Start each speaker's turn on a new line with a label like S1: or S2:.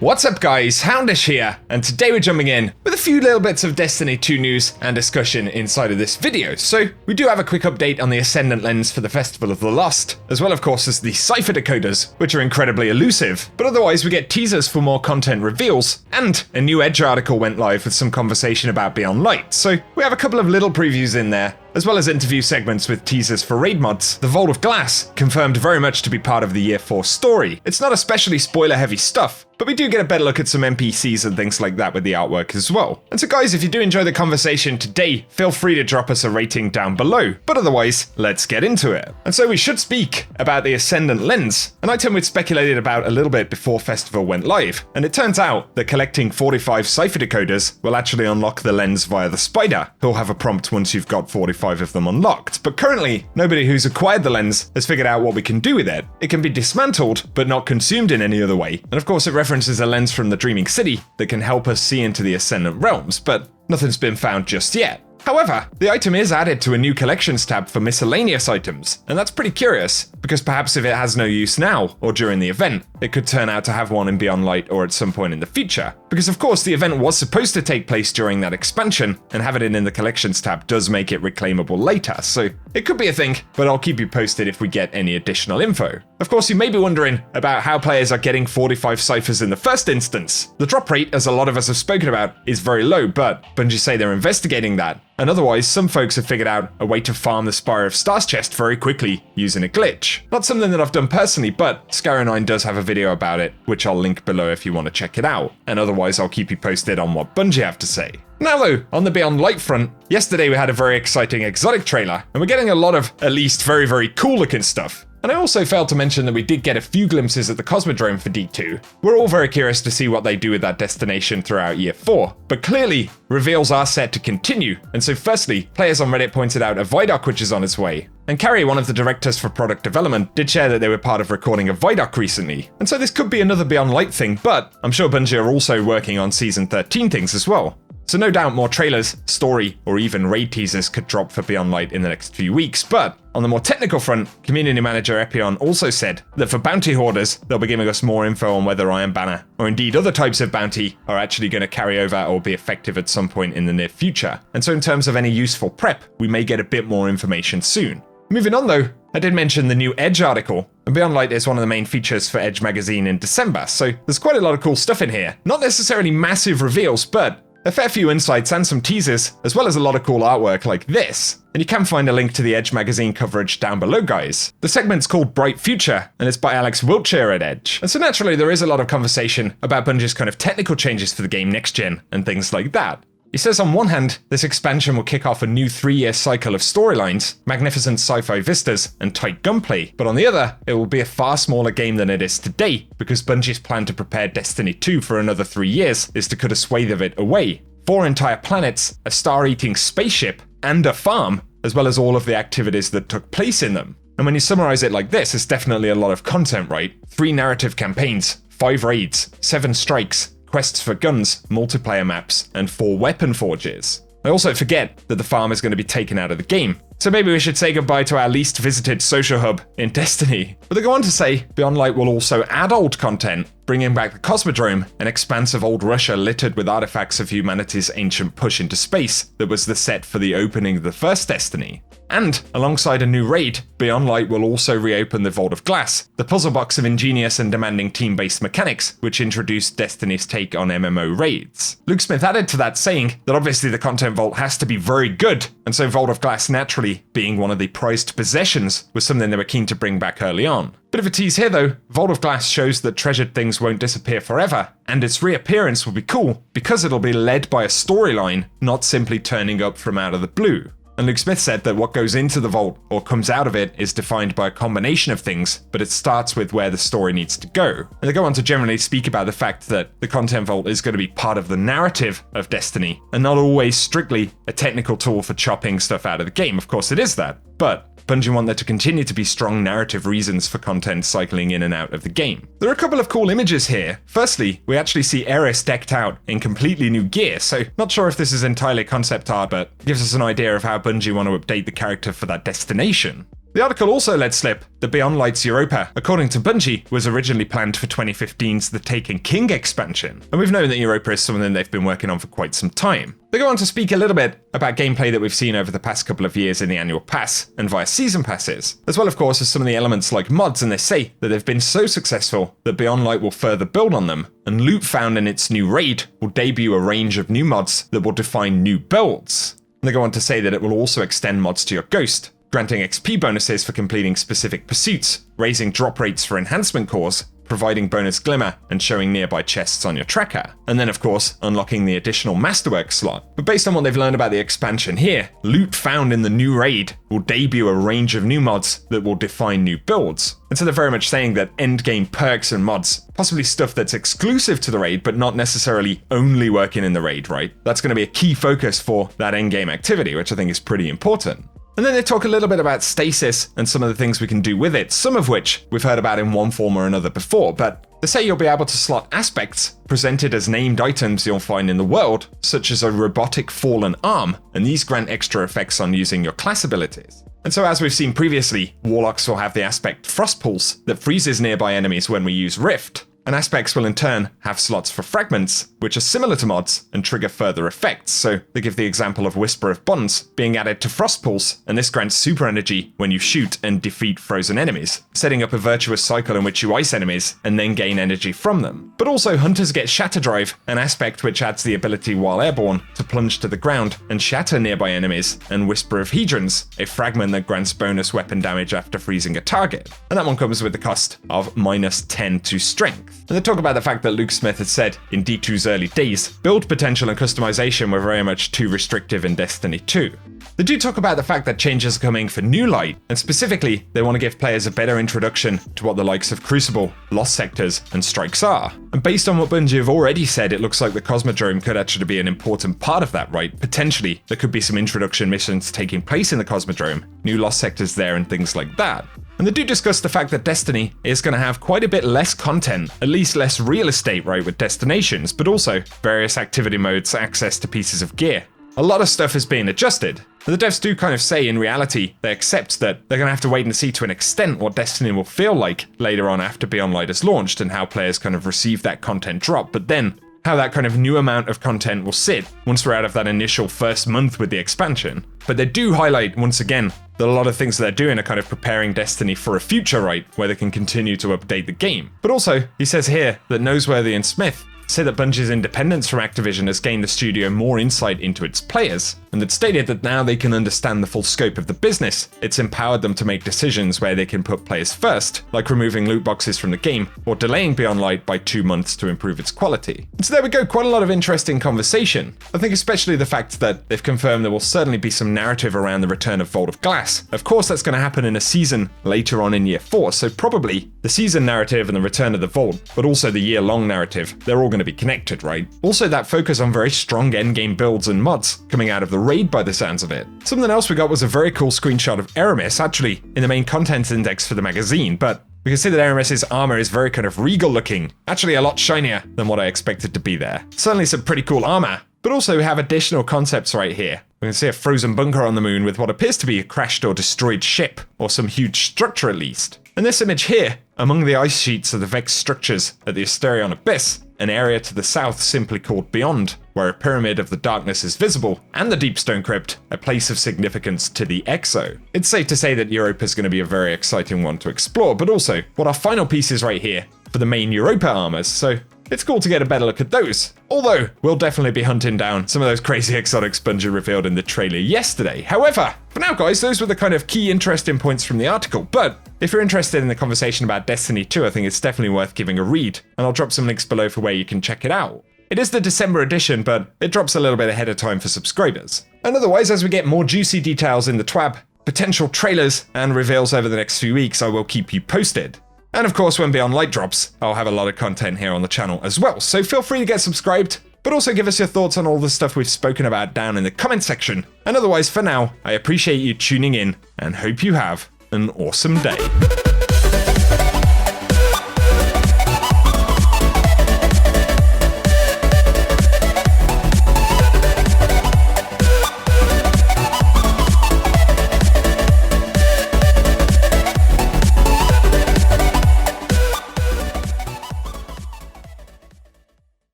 S1: What's up guys, Houndish here, and today we're jumping in with a few little bits of Destiny 2 news and discussion inside of this video. So we do have a quick update on the Ascendant Lens for the Festival of the Lost, as well of course as the cipher decoders, which are incredibly elusive, but otherwise we get teasers for more content reveals, and a new Edge article went live with some conversation about Beyond Light, so we have a couple of little previews in there, as well as interview segments with teasers for raid mods. The Vault of Glass, confirmed very much to be part of the Year 4 story. It's not especially spoiler-heavy stuff, but we do get a better look at some NPCs and things like that with the artwork as well. And so guys, if you do enjoy the conversation today, feel free to drop us a rating down below. But otherwise, let's get into it. And so we should speak about the Ascendant Lens, an item we'd speculated about a little bit before Festival went live. And it turns out that collecting 45 cipher decoders will actually unlock the lens via the spider, who'll have a prompt once you've got 45 of them unlocked. But currently, nobody who's acquired the lens has figured out what we can do with it. It can be dismantled, but not consumed in any other way. And of course, it references a lens from the Dreaming City that can help us see into the Ascendant realms, but nothing's been found just yet. However, the item is added to a new collections tab for miscellaneous items, and that's pretty curious, because perhaps if it has no use now, or during the event, it could turn out to have one in Beyond Light or at some point in the future. Because of course the event was supposed to take place during that expansion, and having it in the collections tab does make it reclaimable later, so it could be a thing, but I'll keep you posted if we get any additional info. Of course, you may be wondering about how players are getting 45 ciphers in the first instance. The drop rate, as a lot of us have spoken about, is very low, but Bungie say they're investigating that. And otherwise, some folks have figured out a way to farm the Spire of Stars chest very quickly using a glitch. Not something that I've done personally, but Skyro9 does have a video about it, which I'll link below if you want to check it out. And otherwise, I'll keep you posted on what Bungie have to say. Now though, on the Beyond Light front, yesterday we had a very exciting exotic trailer, and we're getting a lot of at least very, very cool looking stuff. And I also failed to mention that we did get a few glimpses at the Cosmodrome for D2. We're all very curious to see what they do with that destination throughout Year 4, but clearly, reveals are set to continue, and so firstly, players on Reddit pointed out a Vidoc which is on its way. And Carrie, one of the directors for product development, did share that they were part of recording a Vidoc recently, and so this could be another Beyond Light thing, but I'm sure Bungie are also working on Season 13 things as well. So no doubt more trailers, story, or even raid teasers could drop for Beyond Light in the next few weeks, but on the more technical front, community manager Epion also said that for bounty hoarders, they'll be giving us more info on whether Iron Banner, or indeed other types of bounty, are actually going to carry over or be effective at some point in the near future. And so in terms of any useful prep, we may get a bit more information soon. Moving on though, I did mention the new Edge article, and Beyond Light is one of the main features for Edge magazine in December, so there's quite a lot of cool stuff in here. Not necessarily massive reveals, but a fair few insights and some teasers, as well as a lot of cool artwork like this. And you can find a link to the Edge magazine coverage down below, guys. The segment's called Bright Future, and it's by Alex Wiltshire at Edge. And so naturally, there is a lot of conversation about Bungie's kind of technical changes for the game next gen, and things like that. He says on one hand, this expansion will kick off a new 3-year cycle of storylines, magnificent sci-fi vistas, and tight gunplay, but on the other, it will be a far smaller game than it is today, because Bungie's plan to prepare Destiny 2 for another 3 years is to cut a swathe of it away. 4 entire planets, a star-eating spaceship, and a farm, as well as all of the activities that took place in them. And when you summarize it like this, it's definitely a lot of content, right? 3 narrative campaigns, 5 raids, 7 strikes, quests for guns, multiplayer maps, and 4 weapon forges. I also forget that the farm is going to be taken out of the game, so maybe we should say goodbye to our least visited social hub in Destiny. But they go on to say, Beyond Light will also add old content, bringing back the Cosmodrome, an expanse of old Russia littered with artifacts of humanity's ancient push into space that was the set for the opening of the first Destiny. And, alongside a new raid, Beyond Light will also reopen the Vault of Glass, the puzzle box of ingenious and demanding team-based mechanics, which introduced Destiny's take on MMO raids. Luke Smith added to that, saying that obviously the content vault has to be very good, and so Vault of Glass naturally, being one of the prized possessions, was something they were keen to bring back early on. Bit of a tease here though, Vault of Glass shows that treasured things won't disappear forever, and its reappearance will be cool, because it'll be led by a storyline, not simply turning up from out of the blue. And Luke Smith said that what goes into the vault, or comes out of it, is defined by a combination of things, but it starts with where the story needs to go. And they go on to generally speak about the fact that the content vault is going to be part of the narrative of Destiny, and not always strictly a technical tool for chopping stuff out of the game. Of course it is that, but Bungie want there to continue to be strong narrative reasons for content cycling in and out of the game. There are a couple of cool images here. Firstly, we actually see Eris decked out in completely new gear, so not sure if this is entirely concept art, but gives us an idea of how Bungie want to update the character for that destination. The article also let slip that Beyond Light's Europa, according to Bungie, was originally planned for 2015's The Taken King expansion, and we've known that Europa is something they've been working on for quite some time. They go on to speak a little bit about gameplay that we've seen over the past couple of years in the annual pass and via season passes, as well of course as some of the elements like mods, and they say that they've been so successful that Beyond Light will further build on them, and loot found in its new raid will debut a range of new mods that will define new builds. And they go on to say that it will also extend mods to your Ghost, granting XP bonuses for completing specific pursuits, raising drop rates for enhancement cores, providing bonus glimmer, and showing nearby chests on your tracker. And then of course, unlocking the additional Masterwork slot. But based on what they've learned about the expansion here, loot found in the new raid will debut a range of new mods that will define new builds. And so they're very much saying that endgame perks and mods, possibly stuff that's exclusive to the raid, but not necessarily only working in the raid, right? That's going to be a key focus for that endgame activity, which I think is pretty important. And then they talk a little bit about stasis and some of the things we can do with it, some of which we've heard about in one form or another before, but they say you'll be able to slot aspects presented as named items you'll find in the world, such as a robotic fallen arm, and these grant extra effects on using your class abilities. And so as we've seen previously, Warlocks will have the aspect Frost Pulse that freezes nearby enemies when we use Rift. And aspects will in turn have slots for fragments, which are similar to mods and trigger further effects. So they give the example of Whisper of Bonds being added to Frost Pulse, and this grants super energy when you shoot and defeat frozen enemies, setting up a virtuous cycle in which you ice enemies and then gain energy from them. But also Hunters get Shatter Drive, an aspect which adds the ability while airborne to plunge to the ground and shatter nearby enemies, and Whisper of Hedrons, a fragment that grants bonus weapon damage after freezing a target. And that one comes with the cost of -10 to strength. And they talk about the fact that Luke Smith had said in D2's early days, build potential and customization were very much too restrictive in Destiny 2. They do talk about the fact that changes are coming for New Light, and specifically, they want to give players a better introduction to what the likes of Crucible, Lost Sectors, and Strikes are. And based on what Bungie have already said, it looks like the Cosmodrome could actually be an important part of that, right? Potentially, there could be some introduction missions taking place in the Cosmodrome, new Lost Sectors there, and things like that. And they do discuss the fact that Destiny is going to have quite a bit less content, at least less real estate, right, with destinations, but also various activity modes, access to pieces of gear. A lot of stuff is being adjusted. The devs do kind of say in reality, they accept that they're going to have to wait and see to an extent what Destiny will feel like later on after Beyond Light is launched and how players kind of receive that content drop, but then how that kind of new amount of content will sit once we're out of that initial first month with the expansion. But they do highlight, once again, that a lot of things that they're doing are kind of preparing Destiny for a future, right, where they can continue to update the game. But also, he says here that Noseworthy and Smith say that Bungie's independence from Activision has gained the studio more insight into its players, and that stated that now they can understand the full scope of the business. It's empowered them to make decisions where they can put players first, like removing loot boxes from the game, or delaying Beyond Light by 2 months to improve its quality. And so there we go, quite a lot of interesting conversation. I think especially the fact that they've confirmed there will certainly be some narrative around the return of Vault of Glass. Of course that's going to happen in a season later on in Year 4, so probably the season narrative and the return of the Vault, but also the year-long narrative, they're all going to be connected, right? Also that focus on very strong endgame builds and mods coming out of the raid by the sounds of it. Something else we got was a very cool screenshot of Aramis, actually in the main contents index for the magazine, but we can see that Aramis's armor is very kind of regal looking, actually a lot shinier than what I expected to be there. Certainly some pretty cool armor, but also we have additional concepts right here. We can see a frozen bunker on the moon with what appears to be a crashed or destroyed ship, or some huge structure at least. And this image here, among the ice sheets of the Vex structures at the Asterion Abyss, an area to the south simply called Beyond, where a pyramid of the darkness is visible, and the Deepstone Crypt, a place of significance to the Exo. It's safe to say that Europa is going to be a very exciting one to explore, but also what our final piece is right here for the main Europa armors, so it's cool to get a better look at those. Although, we'll definitely be hunting down some of those crazy exotics Bungie revealed in the trailer yesterday. However, for now guys, those were the kind of key interesting points from the article, but if you're interested in the conversation about Destiny 2, I think it's definitely worth giving a read, and I'll drop some links below for where you can check it out. It is the December edition, but it drops a little bit ahead of time for subscribers. And otherwise, as we get more juicy details in the TWAB, potential trailers, and reveals over the next few weeks, I will keep you posted. And of course, when Beyond Light drops, I'll have a lot of content here on the channel as well, so feel free to get subscribed, but also give us your thoughts on all the stuff we've spoken about down in the comment section. And otherwise, for now, I appreciate you tuning in, and hope you have an awesome day.